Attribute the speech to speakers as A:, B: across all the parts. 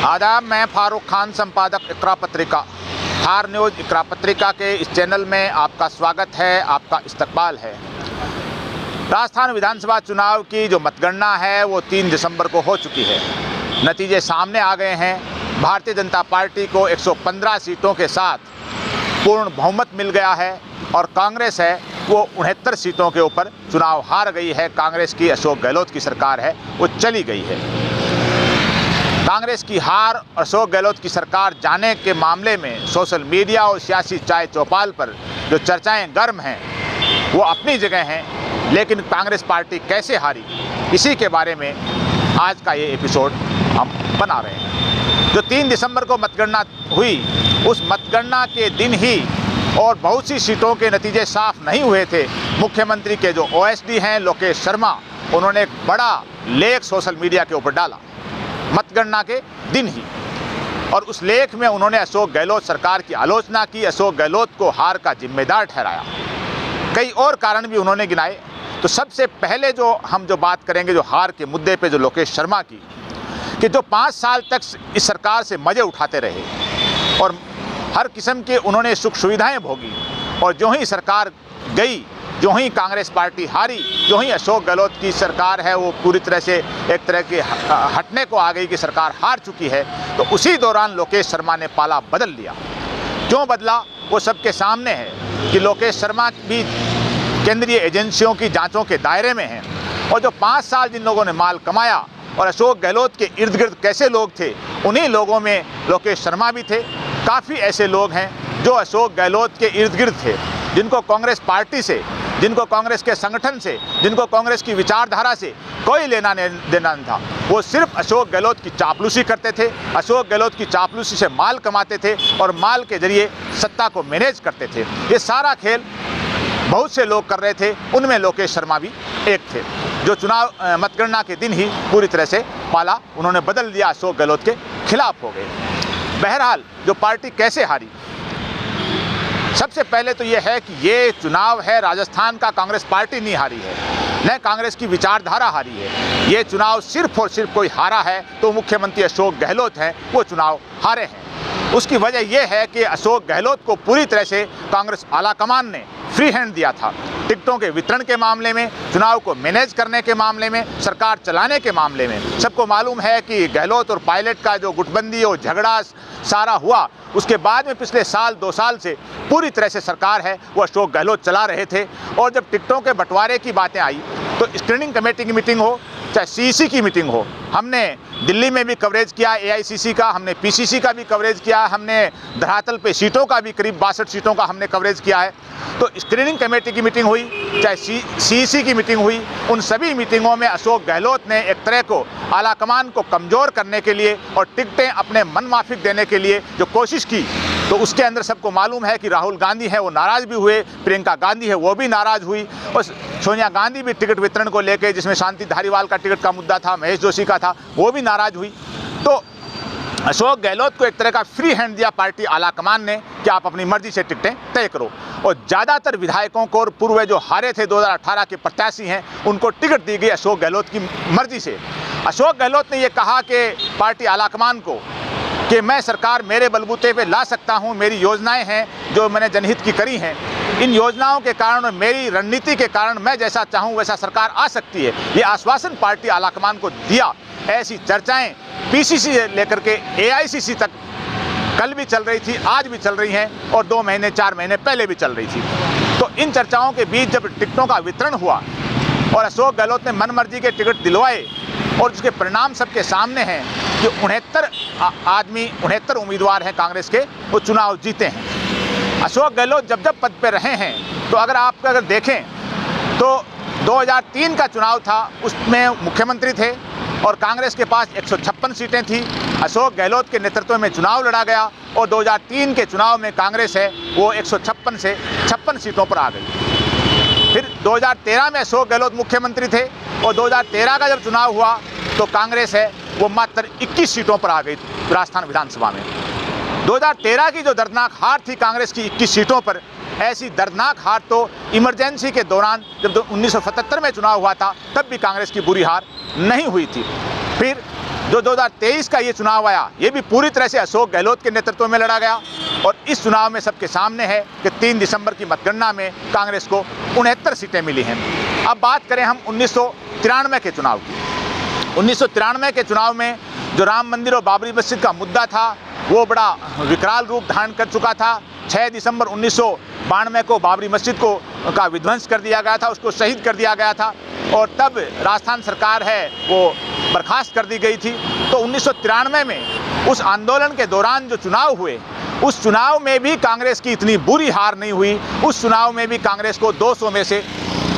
A: आदाब, मैं फारूक खान, संपादक इकरा पत्रिका। हार न्यूज़ इकरा पत्रिका के इस चैनल में आपका स्वागत है, आपका इस्तकबाल है। राजस्थान विधानसभा चुनाव की जो मतगणना है वो 3 दिसंबर को हो चुकी है। नतीजे सामने आ गए हैं। भारतीय जनता पार्टी को 115 सीटों के साथ पूर्ण बहुमत मिल गया है और कांग्रेस है वो 69 सीटों के ऊपर चुनाव हार गई है। कांग्रेस की अशोक गहलोत की सरकार है वो चली गई है। कांग्रेस की हार और अशोक गहलोत की सरकार जाने के मामले में सोशल मीडिया और सियासी चाय चौपाल पर जो चर्चाएं गर्म हैं वो अपनी जगह हैं, लेकिन कांग्रेस पार्टी कैसे हारी इसी के बारे में आज का ये एपिसोड हम बना रहे हैं। जो 3 दिसंबर को मतगणना हुई, उस मतगणना के दिन ही और बहुत सी सीटों के नतीजे साफ नहीं हुए थे। मुख्यमंत्री के जो OSD हैं लोकेश शर्मा, उन्होंने एक बड़ा लेख सोशल मीडिया के ऊपर डाला मतगणना के दिन ही, और उस लेख में उन्होंने अशोक गहलोत सरकार की आलोचना की, अशोक गहलोत को हार का जिम्मेदार ठहराया। कई और कारण भी उन्होंने गिनाए। तो सबसे पहले हम जो बात करेंगे जो हार के मुद्दे पे जो लोकेश शर्मा की, कि जो 5 साल तक इस सरकार से मज़े उठाते रहे और हर किस्म के उन्होंने सुख सुविधाएं भोगी, और जो ही सरकार गई, जो ही कांग्रेस पार्टी हारी, जो ही अशोक गहलोत की सरकार है वो पूरी तरह से एक तरह के हटने को आ गई कि सरकार हार चुकी है, तो उसी दौरान लोकेश शर्मा ने पाला बदल लिया। क्यों बदला वो सबके सामने है कि लोकेश शर्मा भी केंद्रीय एजेंसियों की जांचों के दायरे में हैं, और जो 5 साल जिन लोगों ने माल कमाया और अशोक गहलोत के इर्द गिर्द कैसे लोग थे, उन्हीं लोगों में लोकेश शर्मा भी थे। काफ़ी ऐसे लोग हैं जो अशोक गहलोत के इर्द गिर्द थे, जिनको कांग्रेस पार्टी से, जिनको कांग्रेस के संगठन से, जिनको कांग्रेस की विचारधारा से कोई लेना देना नहीं था। वो सिर्फ अशोक गहलोत की चापलूसी करते थे, अशोक गहलोत की चापलूसी से माल कमाते थे और माल के जरिए सत्ता को मैनेज करते थे। ये सारा खेल बहुत से लोग कर रहे थे, उनमें लोकेश शर्मा भी एक थे, जो चुनाव मतगणना के दिन ही पूरी तरह से पाला उन्होंने बदल दिया, अशोक गहलोत के खिलाफ हो गए। बहरहाल जो पार्टी कैसे हारी, सबसे पहले तो ये है कि ये चुनाव है राजस्थान का, कांग्रेस पार्टी नहीं हारी है, न कांग्रेस की विचारधारा हारी है। ये चुनाव सिर्फ और सिर्फ कोई हारा है तो मुख्यमंत्री अशोक गहलोत हैं, वो चुनाव हारे हैं। उसकी वजह यह है कि अशोक गहलोत को पूरी तरह से कांग्रेस आलाकमान ने फ्री हैंड दिया था। टिकटों के वितरण के मामले में, चुनाव को मैनेज करने के मामले में, सरकार चलाने के मामले में। सबको मालूम है कि गहलोत और पायलट का जो गुटबंदी और झगड़ा सारा हुआ, उसके बाद में पिछले साल 2 साल से पूरी तरह से सरकार है वो अशोक गहलोत चला रहे थे। और जब टिकटों के बंटवारे की बातें आई तो स्क्रीनिंग कमेटी की मीटिंग हो चाहे CEC की मीटिंग हो, हमने दिल्ली में भी कवरेज किया AICC का, हमने PCC का भी कवरेज किया, हमने धरातल पे सीटों का भी करीब 62 सीटों का हमने कवरेज किया है। तो स्क्रीनिंग कमेटी की मीटिंग हुई चाहे CEC की मीटिंग हुई, उन सभी मीटिंगों में अशोक गहलोत ने एक तरह को आलाकमान को कमज़ोर करने के लिए और टिकटें अपने मनमाफिक देने के लिए जो कोशिश की, तो उसके अंदर सबको मालूम है कि राहुल गांधी है वो नाराज़ भी हुए, प्रियंका गांधी है वो भी नाराज़ हुई, और सोनिया गांधी भी टिकट वितरण को लेकर, जिसमें शांति धारीवाल का टिकट का मुद्दा था, महेश जोशी का था, वो भी नाराज़ हुई। तो अशोक गहलोत को एक तरह का फ्री हैंड दिया पार्टी आलाकमान ने कि आप अपनी मर्जी से टिकटें तय करो। और ज़्यादातर विधायकों को और पूर्व जो हारे थे 2018 के प्रत्याशी हैं, उनको टिकट दी गई अशोक गहलोत की मर्जी से। अशोक गहलोत ने ये कहा कि पार्टी आलाकमान को कि मैं सरकार मेरे बलबूते पे ला सकता हूं, मेरी योजनाएं हैं जो मैंने जनहित की करी हैं, इन योजनाओं के कारण और मेरी रणनीति के कारण मैं जैसा चाहूं वैसा सरकार आ सकती है। ये आश्वासन पार्टी आलाकमान को दिया। ऐसी चर्चाएं PCC से लेकर के AICC तक कल भी चल रही थी, आज भी चल रही हैं और 2 महीने 4 महीने पहले भी चल रही थी। तो इन चर्चाओं के बीच जब टिकटों का वितरण हुआ और अशोक गहलोत ने मनमर्जी के टिकट दिलवाए और उसके परिणाम सबके सामने हैं कि 69 उम्मीदवार हैं कांग्रेस के, वो चुनाव जीते हैं। अशोक गहलोत जब जब पद पर रहे हैं, तो अगर देखें तो 2003 का चुनाव था, उसमें मुख्यमंत्री थे और कांग्रेस के पास 156 सीटें थी। अशोक गहलोत के नेतृत्व में चुनाव लड़ा गया और 2003 के चुनाव में कांग्रेस है वो 156 से 56 सीटों पर आ गई। फिर 2013 में अशोक गहलोत मुख्यमंत्री थे और 2013 का जब चुनाव हुआ तो कांग्रेस है वो मात्र 21 सीटों पर आ गई राजस्थान विधानसभा में। 2013 की जो दर्दनाक हार थी कांग्रेस की 21 सीटों पर, ऐसी दर्दनाक हार तो इमरजेंसी के दौरान जब 1977 में चुनाव हुआ था तब भी कांग्रेस की बुरी हार नहीं हुई थी। फिर जो 2023 का ये चुनाव आया, ये भी पूरी तरह से अशोक गहलोत के नेतृत्व में लड़ा गया और इस चुनाव में सबके सामने है कि 3 दिसंबर की मतगणना में कांग्रेस को 69 सीटें मिली हैं। अब बात करें हम 1993 के चुनाव की। 1993 के चुनाव में जो राम मंदिर और बाबरी मस्जिद का मुद्दा था वो बड़ा विकराल रूप धारण कर चुका था। 6 दिसंबर 1992 को बाबरी मस्जिद का विध्वंस कर दिया गया था, उसको शहीद कर दिया गया था और तब राजस्थान सरकार है वो बर्खास्त कर दी गई थी। तो 1993 में उस आंदोलन के दौरान जो चुनाव हुए, उस चुनाव में भी कांग्रेस की इतनी बुरी हार नहीं हुई। उस चुनाव में भी कांग्रेस को 200 में से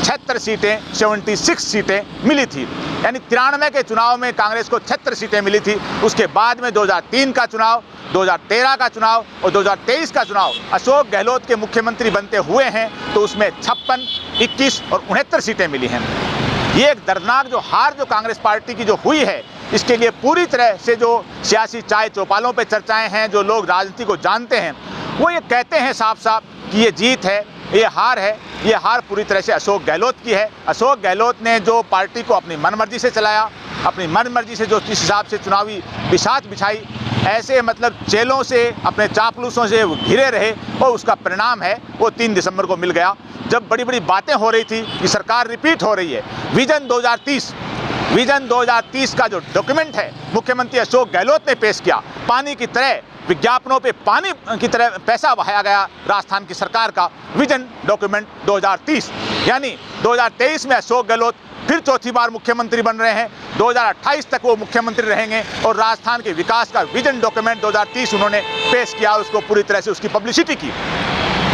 A: 76 सीटें, 76 सीटें मिली थी। यानी 93 के चुनाव में कांग्रेस को 76 सीटें मिली थी। उसके बाद में 2003 का चुनाव, 2013 का चुनाव और 2023 का चुनाव अशोक गहलोत के मुख्यमंत्री बनते हुए हैं तो उसमें 56, 21 और 69 सीटें मिली हैं। ये एक दर्दनाक जो हार जो कांग्रेस पार्टी की जो हुई है, इसके लिए पूरी तरह से जो सियासी चाय चौपालों पे चर्चाएं हैं, जो लोग राजनीति को जानते हैं, वो ये कहते हैं साफ साफ कि ये जीत है, ये हार है। ये हार पूरी तरह से अशोक गहलोत की है। अशोक गहलोत ने जो पार्टी को अपनी मनमर्जी से चलाया, अपनी मनमर्जी से जो जिस हिसाब से चुनावी बिसात बिछाई, ऐसे मतलब चेलों से, अपने चापलूसों से वो घिरे रहे और उसका परिणाम है वो 3 दिसंबर को मिल गया। जब बड़ी बड़ी बातें हो रही थी कि सरकार रिपीट हो रही है, विजन 2030 का जो डॉक्यूमेंट है मुख्यमंत्री अशोक गहलोत ने पेश किया, पानी की तरह विज्ञापनों पे पानी की तरह पैसा बहाया गया राजस्थान की सरकार का विजन डॉक्यूमेंट 2030। यानी 2023 में अशोक गहलोत फिर चौथी बार मुख्यमंत्री बन रहे हैं, 2028 तक वो मुख्यमंत्री रहेंगे और राजस्थान के विकास का विजन डॉक्यूमेंट 2030 उन्होंने पेश किया, उसको पूरी तरह से उसकी पब्लिसिटी की,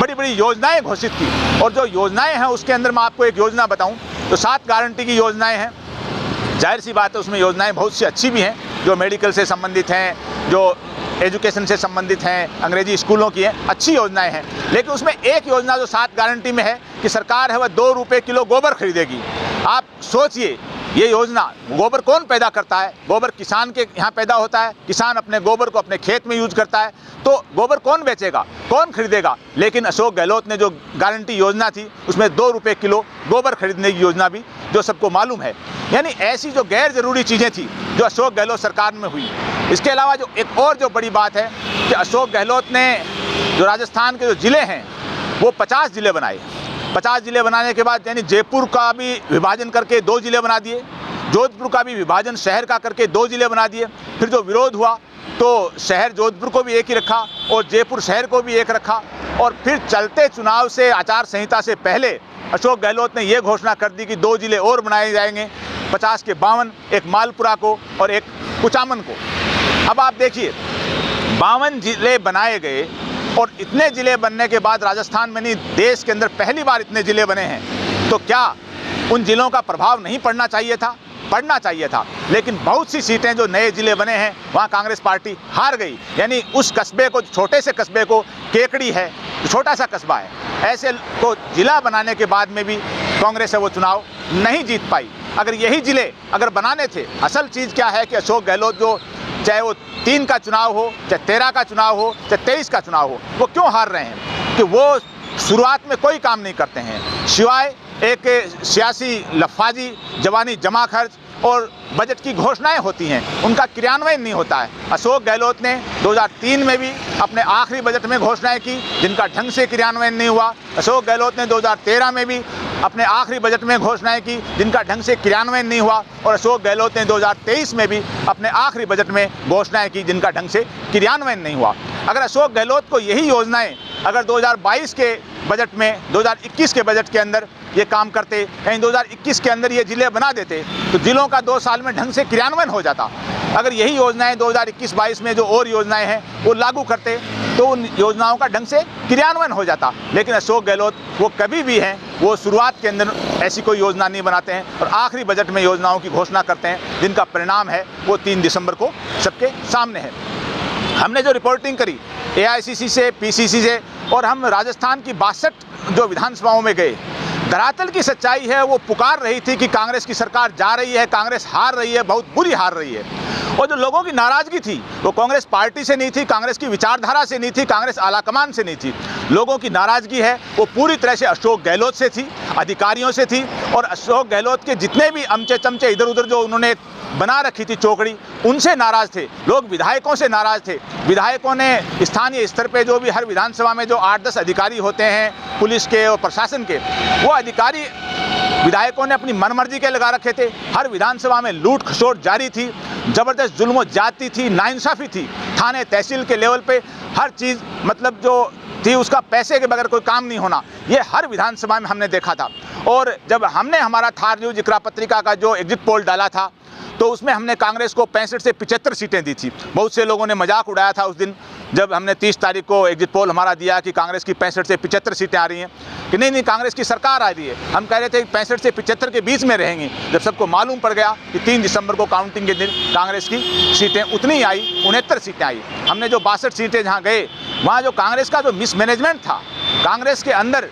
A: बड़ी बड़ी योजनाएं घोषित की। और जो योजनाएं हैं उसके अंदर मैं आपको एक योजना बताऊं तो 7 गारंटी की योजनाएं हैं। जाहिर सी बात है उसमें योजनाएं बहुत सी अच्छी भी हैं, जो मेडिकल से संबंधित हैं, जो एजुकेशन से संबंधित हैं, अंग्रेजी स्कूलों की हैं, अच्छी योजनाएं हैं। लेकिन उसमें एक योजना जो 7 गारंटी में है कि सरकार है वह 2 रुपये किलो गोबर खरीदेगी। आप सोचिए, ये योजना, गोबर कौन पैदा करता है? गोबर किसान के यहाँ पैदा होता है, किसान अपने गोबर को अपने खेत में यूज करता है, तो गोबर कौन बेचेगा, कौन खरीदेगा? लेकिन अशोक गहलोत ने जो गारंटी योजना थी उसमें 2 रुपये किलो गोबर खरीदने की योजना भी जो सबको मालूम है। यानी ऐसी जो गैर ज़रूरी चीज़ें थी जो अशोक गहलोत सरकार में हुई। इसके अलावा जो एक और जो बड़ी बात है कि अशोक गहलोत ने जो राजस्थान के जो ज़िले हैं वो 50 ज़िले बनाए। 50 ज़िले बनाने के बाद यानी जयपुर का भी विभाजन करके 2 ज़िले बना दिए, जोधपुर का भी विभाजन शहर का करके 2 ज़िले बना दिए। फिर जो विरोध हुआ तो शहर जोधपुर को भी एक ही रखा और जयपुर शहर को भी एक रखा। और फिर चलते चुनाव से, आचार संहिता से पहले अशोक गहलोत ने यह घोषणा कर दी कि 2 ज़िले और बनाए जाएंगे, 50 के 52, एक मालपुरा को और एक कुचामन को। अब आप देखिए 52 ज़िले बनाए गए और इतने ज़िले बनने के बाद राजस्थान में नहीं, देश के अंदर पहली बार इतने ज़िले बने हैं, तो क्या उन ज़िलों का प्रभाव नहीं पड़ना चाहिए था? पड़ना चाहिए था। लेकिन बहुत सी सीटें जो नए ज़िले बने हैं वहाँ कांग्रेस पार्टी हार गई। यानी उस कस्बे को, छोटे से कस्बे को, केकड़ी है, छोटा सा कस्बा है, ऐसे को ज़िला बनाने के बाद में भी कांग्रेस है वो चुनाव नहीं जीत पाई। अगर यही ज़िले अगर बनाने थे, असल चीज़ क्या है कि अशोक गहलोत जो, चाहे वो 3 का चुनाव हो, चाहे 13 का चुनाव हो, चाहे 23 का चुनाव हो, वो क्यों हार रहे हैं? कि वो शुरुआत में कोई काम नहीं करते हैं सिवाय एक सियासी लफाजी, जवानी जमा खर्च और बजट की घोषणाएं होती हैं, उनका क्रियान्वयन नहीं होता है। अशोक गहलोत ने 2003 में भी अपने आखिरी बजट में घोषणाएं की जिनका ढंग से क्रियान्वयन नहीं हुआ। अशोक गहलोत ने 2013 में भी अपने आखिरी बजट में घोषणाएं की जिनका ढंग से क्रियान्वयन नहीं हुआ। और अशोक गहलोत ने 2023 में भी अपने आखिरी बजट में घोषणाएं की जिनका ढंग से क्रियान्वयन नहीं हुआ। अगर अशोक गहलोत को यही योजनाएं अगर 2022 के बजट में, 2021 के बजट के अंदर ये काम करते, यानी 2021 के अंदर ये ज़िले बना देते, तो ज़िलों का 2 साल में ढंग से क्रियान्वयन हो जाता। अगर यही योजनाएं 2021-22 में जो और योजनाएं हैं वो लागू करते तो उन योजनाओं का ढंग से क्रियान्वयन हो जाता। लेकिन अशोक गहलोत वो कभी भी हैं, वो शुरुआत के अंदर ऐसी कोई योजना नहीं बनाते हैं और आखिरी बजट में योजनाओं की घोषणा करते हैं जिनका परिणाम है वो 3 दिसंबर को सबके सामने है। हमने जो रिपोर्टिंग करी AICC से, PCC से, और हम राजस्थान की 62 जो विधानसभाओं में गए, धरातल की सच्चाई है वो पुकार रही थी कि कांग्रेस की सरकार जा रही है, कांग्रेस हार रही है, बहुत बुरी हार रही है। और जो लोगों की नाराज़गी थी वो कांग्रेस पार्टी से नहीं थी, कांग्रेस की विचारधारा से नहीं थी, कांग्रेस आलाकमान से नहीं थी। लोगों की नाराज़गी है वो पूरी तरह से अशोक गहलोत से थी, अधिकारियों से थी। और अशोक गहलोत के जितने भी अमचे चमचे इधर उधर जो उन्होंने बना रखी थी चौकड़ी, उनसे नाराज़ थे लोग, विधायकों से नाराज़ थे। विधायकों ने स्थानीय स्तर पे जो भी हर विधानसभा में जो 8-10 अधिकारी होते हैं पुलिस के और प्रशासन के, वो अधिकारी विधायकों ने अपनी मनमर्जी के लगा रखे थे। हर विधानसभा में लूट खसोट जारी थी, ज़बरदस्त जुल्म ज्यादती थी, नाइंसाफ़ी थी। थाने तहसील के लेवल पे हर चीज़ मतलब जो थी उसका पैसे के बगैर कोई काम नहीं होना, ये हर विधानसभा में हमने देखा था। और जब हमने हमारा थार न्यूज़ इकरा पत्रिका का जो एग्जिट पोल डाला था तो उसमें हमने कांग्रेस को 65 से 75 सीटें दी थी। बहुत से लोगों ने मजाक उड़ाया था उस दिन जब हमने 30 तारीख को एग्जिट पोल हमारा दिया कि कांग्रेस की 65 से 75 सीटें आ रही हैं, कि नहीं कांग्रेस की सरकार आ रही है। हम कह रहे थे कि 65 से 75 के बीच में रहेंगी। जब सबको मालूम पड़ गया कि 3 दिसंबर को काउंटिंग के दिन कांग्रेस की सीटें उतनी आई, 69 सीटें आई। हमने जो 62 सीटें जहाँ गए वहाँ जो कांग्रेस का जो मिसमैनेजमेंट था, कांग्रेस के अंदर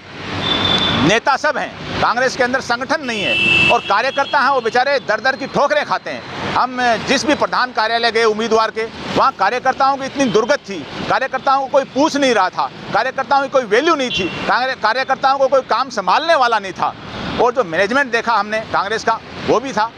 A: नेता सब हैं, कांग्रेस के अंदर संगठन नहीं है और कार्यकर्ता हैं वो बेचारे दर दर की ठोकरें खाते हैं। हम जिस भी प्रधान कार्यालय गए उम्मीदवार के, वहाँ कार्यकर्ताओं की इतनी दुर्गत थी, कार्यकर्ताओं को कोई पूछ नहीं रहा था, कार्यकर्ताओं की कोई वैल्यू नहीं थी, कार्यकर्ताओं को कोई काम संभालने वाला नहीं था। और जो मैनेजमेंट देखा हमने कांग्रेस का वो भी था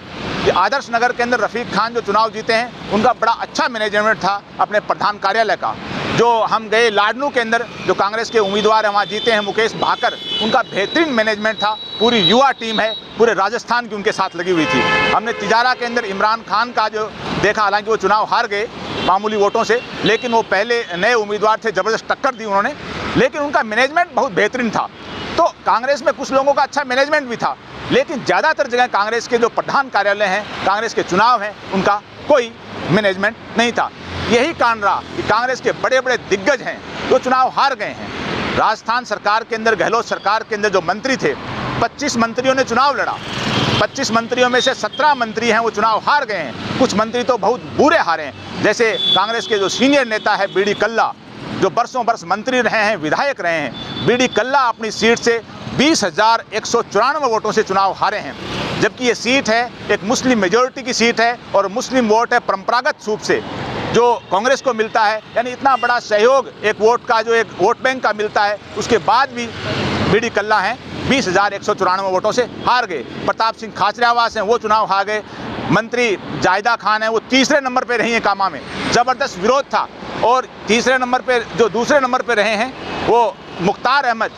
A: कि आदर्श नगर के अंदर रफ़ीक खान जो चुनाव जीते हैं उनका बड़ा अच्छा मैनेजमेंट था अपने प्रधान कार्यालय का। जो हम गए लाडनू के अंदर जो कांग्रेस के उम्मीदवार हैं वहाँ जीते हैं मुकेश भाकर, उनका बेहतरीन मैनेजमेंट था। पूरी युवा टीम है, पूरे राजस्थान की उनके साथ लगी हुई थी। हमने तिजारा के अंदर इमरान खान का जो देखा, हालांकि वो चुनाव हार गए मामूली वोटों से, लेकिन वो पहले नए उम्मीदवार थे, ज़बरदस्त टक्कर दी उन्होंने, लेकिन उनका मैनेजमेंट बहुत बेहतरीन था। तो कांग्रेस में कुछ लोगों का अच्छा मैनेजमेंट भी था, लेकिन ज़्यादातर जगह कांग्रेस के जो प्रधान कार्यालय हैं, कांग्रेस के चुनाव हैं, उनका कोई मैनेजमेंट नहीं था। यही कारण रहा कि कांग्रेस के बड़े बड़े दिग्गज हैं जो चुनाव हार गए हैं। राजस्थान सरकार के अंदर, गहलोत सरकार के अंदर जो मंत्री थे, 25 मंत्रियों ने चुनाव लड़ा। 25 मंत्रियों में से 17 मंत्री हैं वो चुनाव हार गए हैं। कुछ मंत्री तो बहुत बुरे हारे हैं, जैसे कांग्रेस के जो सीनियर नेता है बीडी कल्ला, जो बरसों बरस मंत्री रहे हैं, विधायक रहे हैं। बीडी कल्ला अपनी सीट से 20,194 वोटों से चुनाव हारे हैं, जबकि ये सीट है एक मुस्लिम मेजॉरिटी की सीट है और मुस्लिम वोट है परंपरागत रूप से जो कांग्रेस को मिलता है। यानी इतना बड़ा सहयोग एक वोट का, जो एक वोट बैंक का मिलता है, उसके बाद भी बीडी कल्ला हैं 20,194 वोटों से हार गए। प्रताप सिंह खाचरियावास हैं, वो चुनाव हार गए। मंत्री जायदा खान है, वो तीसरे नंबर पे रही हैं कामा में, ज़बरदस्त विरोध था। और तीसरे नंबर पे जो दूसरे नंबर पे रहे हैं वो मुख्तार अहमद,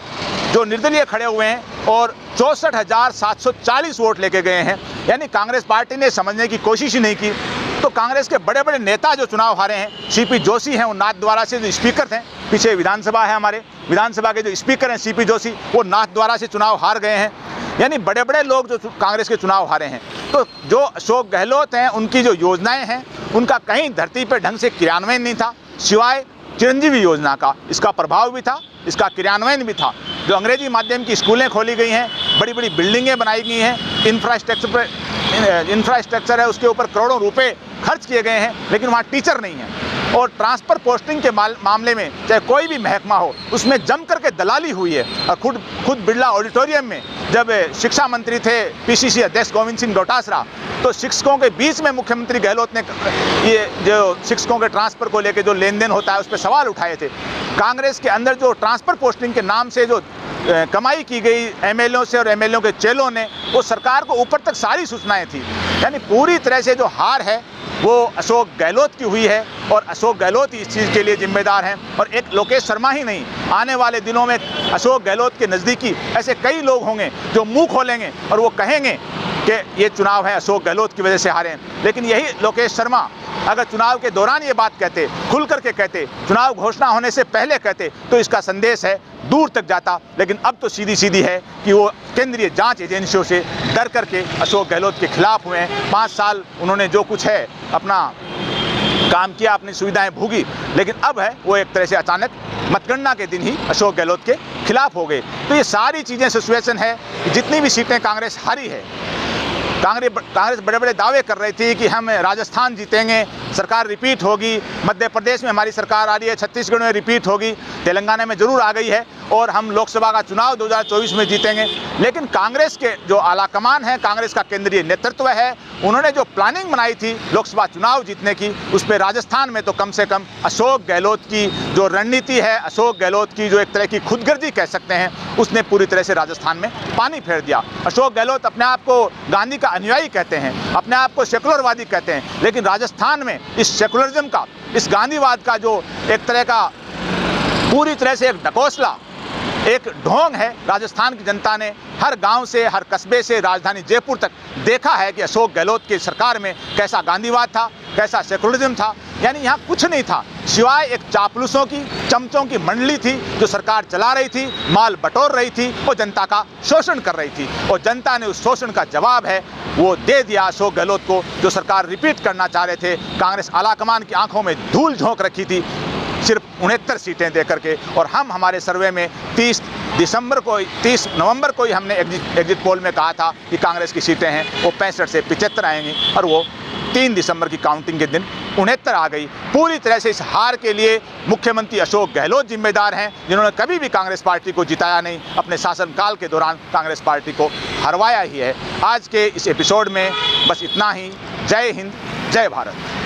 A: जो निर्दलीय खड़े हुए हैं और 64,740 वोट लेके गए हैं। यानी कांग्रेस पार्टी ने समझने की कोशिश ही नहीं की। तो कांग्रेस के बड़े बड़े नेता जो चुनाव हारे हैं, सीपी जोशी हैं, वो नाथद्वारा से जो स्पीकर थे, पीछे विधानसभा है हमारे, विधानसभा के जो स्पीकर हैं सीपी जोशी, वो नाथद्वारा से चुनाव हार गए हैं। यानी बड़े बड़े लोग जो कांग्रेस के चुनाव हारे हैं। तो जो अशोक गहलोत हैं, उनकी जो योजनाएं हैं उनका कहीं धरती पर ढंग से क्रियान्वयन नहीं था, सिवाय चिरंजीवी योजना का। इसका प्रभाव भी था, इसका क्रियान्वयन भी था। जो अंग्रेजी माध्यम की स्कूलें खोली गई हैं, बड़ी बड़ी बिल्डिंगें बनाई गई हैं, इंफ्रास्ट्रक्चर है, उसके ऊपर करोड़ों रुपए खर्च किए गए हैं, लेकिन वहाँ टीचर नहीं है। और ट्रांसफ़र पोस्टिंग के मामले में चाहे कोई भी महकमा हो, उसमें जम करके दलाली हुई है। और खुद बिरला ऑडिटोरियम में जब शिक्षा मंत्री थे पीसीसी अध्यक्ष गोविंद सिंह डोटासरा, तो शिक्षकों के बीच में मुख्यमंत्री गहलोत ने ये जो शिक्षकों के ट्रांसफ़र को लेकर जो लेन देन होता है उस पर सवाल उठाए थे। कांग्रेस के अंदर जो ट्रांसफ़र पोस्टिंग के नाम से जो कमाई की गई एमएलओ से और एमएलओ के चेलों ने, वो सरकार को ऊपर तक सारी सूचनाएं थी। यानी पूरी तरह से जो हार है वो अशोक गहलोत की हुई है और अशोक गहलोत इस चीज़ के लिए जिम्मेदार हैं। और एक लोकेश शर्मा ही नहीं, आने वाले दिनों में अशोक गहलोत के नज़दीकी ऐसे कई लोग होंगे जो मुंह खोलेंगे और वो कहेंगे कि ये चुनाव है अशोक गहलोत की वजह से हारे हैं। लेकिन यही लोकेश शर्मा अगर चुनाव के दौरान ये बात कहते, खुल करके कहते, चुनाव घोषणा होने से पहले कहते, तो इसका संदेश है दूर तक जाता। लेकिन अब तो सीधी सीधी है कि वो केंद्रीय जांच एजेंसियों से डर करके अशोक गहलोत के खिलाफ हुए हैं। 5 साल उन्होंने जो कुछ है अपना काम किया, अपनी सुविधाएं भोगी, लेकिन अब है वो एक तरह से अचानक मतगणना के दिन ही अशोक गहलोत के खिलाफ हो गए। तो ये सारी चीज़ें सिचुएशन है कि जितनी भी सीटें कांग्रेस हारी है, कांग्रेस बड़े बड़े दावे कर रही थी कि हम राजस्थान जीतेंगे, सरकार रिपीट होगी, मध्य प्रदेश में हमारी सरकार आ रही है, छत्तीसगढ़ में रिपीट होगी, तेलंगाना में ज़रूर आ गई है और हम लोकसभा का चुनाव 2024 में जीतेंगे। लेकिन कांग्रेस के जो आलाकमान है, कांग्रेस का केंद्रीय नेतृत्व है, उन्होंने जो प्लानिंग बनाई थी लोकसभा चुनाव जीतने की, उस पर राजस्थान में तो कम से कम अशोक गहलोत की जो रणनीति है, अशोक गहलोत की जो एक तरह की खुदगर्जी कह सकते हैं, उसने पूरी तरह से राजस्थान में पानी फेर दिया। अशोक गहलोत अपने आप को गांधी का अनुयायी कहते हैं, अपने आप को सेकुलरवादी कहते हैं, लेकिन राजस्थान में इस सेकुलरिज्म का, इस गांधीवाद का जो एक तरह का पूरी तरह से एक ढकोसला, एक ढोंग है, राजस्थान की जनता ने हर गांव से, हर कस्बे से राजधानी जयपुर तक देखा है कि अशोक गहलोत की सरकार में कैसा गांधीवाद था, कैसा सेकुलरिज्म था। यानी यहाँ कुछ नहीं था सिवाय एक चापलूसों की, चमचों की मंडली थी जो सरकार चला रही थी, माल बटोर रही थी और जनता का शोषण कर रही थी। और जनता ने उस शोषण का जवाब है वो दे दिया अशोक गहलोत को, जो सरकार रिपीट करना चाह रहे थे। कांग्रेस आलाकमान की आंखों में धूल झोंक रखी थी सिर्फ 69 सीटें दे करके। और हम हमारे सर्वे में 30 नवंबर को ही हमने एग्जिट पोल में कहा था कि कांग्रेस की सीटें हैं वो 65 से 75 आएंगी, और वो 3 दिसंबर की काउंटिंग के दिन 69 आ गई। पूरी तरह से इस हार के लिए मुख्यमंत्री अशोक गहलोत जिम्मेदार हैं, जिन्होंने कभी भी कांग्रेस पार्टी को जिताया नहीं, अपने शासनकाल के दौरान कांग्रेस पार्टी को हरवाया ही है। आज के इस एपिसोड में बस इतना ही। जय हिंद, जय भारत।